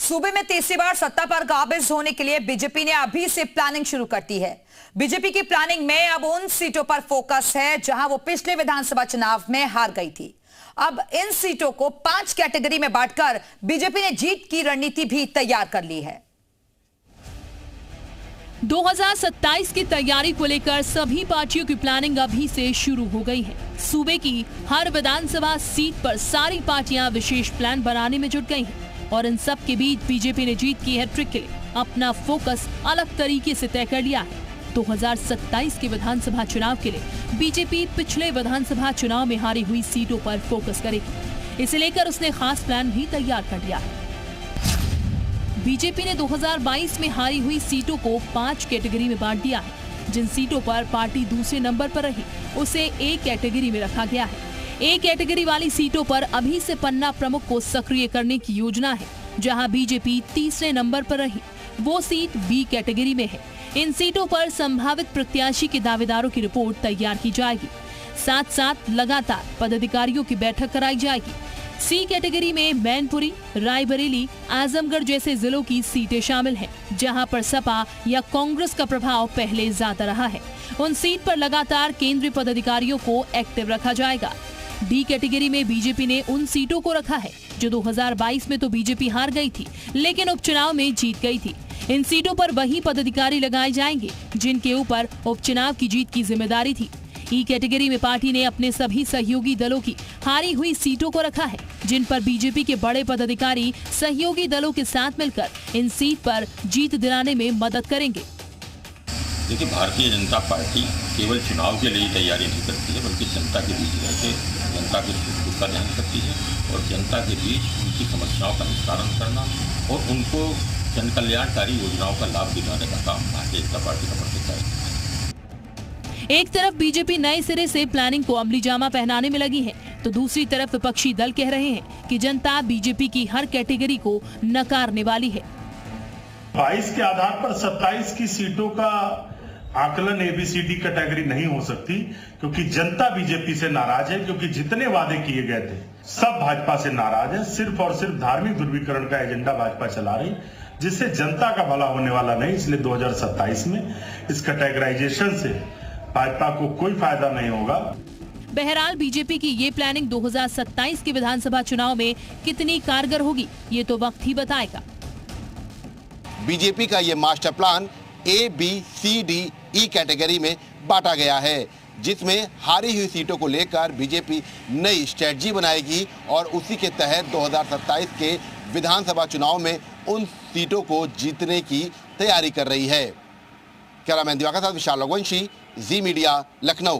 सूबे में तीसरी बार सत्ता पर काबिज होने के लिए बीजेपी ने अभी से प्लानिंग शुरू कर दी है। बीजेपी की प्लानिंग में अब उन सीटों पर फोकस है जहां वो पिछले विधानसभा चुनाव में हार गई थी। अब इन सीटों को 5 कैटेगरी में बांटकर बीजेपी ने जीत की रणनीति भी तैयार कर ली है। 2027 की तैयारी को लेकर सभी पार्टियों की प्लानिंग अभी से शुरू हो गई है। सूबे की हर विधानसभा सीट पर सारी पार्टियां विशेष प्लान बनाने में जुट गई हैं और इन सब के बीच बीजेपी ने जीत की हैट्रिक के लिए अपना फोकस अलग तरीके से तय कर लिया है। 2027 के विधानसभा चुनाव के लिए बीजेपी पिछले विधानसभा चुनाव में हारी हुई सीटों पर फोकस करेगी। इसे लेकर उसने खास प्लान भी तैयार कर लिया है। बीजेपी ने 2022 में हारी हुई सीटों को 5 कैटेगरी में बांट दिया है। जिन सीटों पर पार्टी दूसरे नंबर पर रही उसे ए कैटेगरी में रखा गया है। ए कैटेगरी वाली सीटों पर अभी से पन्ना प्रमुख को सक्रिय करने की योजना है। जहां बीजेपी तीसरे नंबर पर रही वो सीट बी कैटेगरी में है। इन सीटों पर संभावित प्रत्याशी के दावेदारों की रिपोर्ट तैयार की जाएगी। साथ साथ लगातार पदाधिकारियों की बैठक कराई जाएगी। सी कैटेगरी में मैनपुरी, रायबरेली, आजमगढ़ जैसे जिलों की सीटें शामिल हैं, जहां पर सपा या कांग्रेस का प्रभाव पहले ज्यादा रहा है। उन सीट पर लगातार केंद्रीय पदाधिकारियों को एक्टिव रखा जाएगा। डी कैटेगरी में बीजेपी ने उन सीटों को रखा है जो 2022 में तो बीजेपी हार गई थी लेकिन उपचुनाव में जीत गई थी। इन सीटों पर वही पदाधिकारी लगाए जाएंगे जिनके ऊपर उपचुनाव की जीत की जिम्मेदारी थी। ई कैटेगरी में पार्टी ने अपने सभी सहयोगी दलों की हारी हुई सीटों को रखा है, जिन पर बीजेपी के बड़े पदाधिकारी सहयोगी दलों के साथ मिलकर इन सीट पर जीत दिलाने में मदद करेंगे। देखिए, भारतीय जनता पार्टी केवल चुनाव के लिए तैयारी नहीं करती है बल्कि जनता के बीच रहकर जनता के सुख का ध्यान करती है और जनता के बीच उनकी समस्याओं का निस्तारण करना और उनको जन कल्याणकारी योजनाओं का लाभ दिलाने का काम भारतीय जनता पार्टी का प्रतीक है। एक तरफ बीजेपी नए सिरे से प्लानिंग को अमली जामा पहनाने में लगी है तो दूसरी तरफ विपक्षी दल कह रहे हैं कि जनता बीजेपी की हर कैटेगरी को नकारने वाली है। 22 के आधार पर 27 की सीटों का आकलन एबीसीडी कैटेगरी नहीं हो सकती क्योंकि जनता बीजेपी से नाराज है, क्योंकि जितने वादे किए गए थे सब भाजपा से नाराज है। सिर्फ और सिर्फ धार्मिक ध्रुवीकरण का एजेंडा भाजपा चला रही, जिससे जनता का भला होने वाला नहीं। इसलिए 2027 में इस कैटेगराइजेशन से भाजपा को कोई फायदा नहीं होगा। बहरहाल बीजेपी की ये प्लानिंग 2027 के विधानसभा चुनाव में कितनी कारगर होगी ये तो वक्त ही बताएगा। बीजेपी का ये master plan A, B, C, D, E category में बांटा गया है, जिसमें हारी हुई सीटों को लेकर बीजेपी नई स्ट्रेटजी बनाएगी और उसी के तहत 2027 के विधानसभा चुनाव में उन सीटों को जीतने की तैयारी कर रही है। कैमरामैन दिवाकर साथ विशाल रघुवंशी, जी मीडिया, लखनऊ।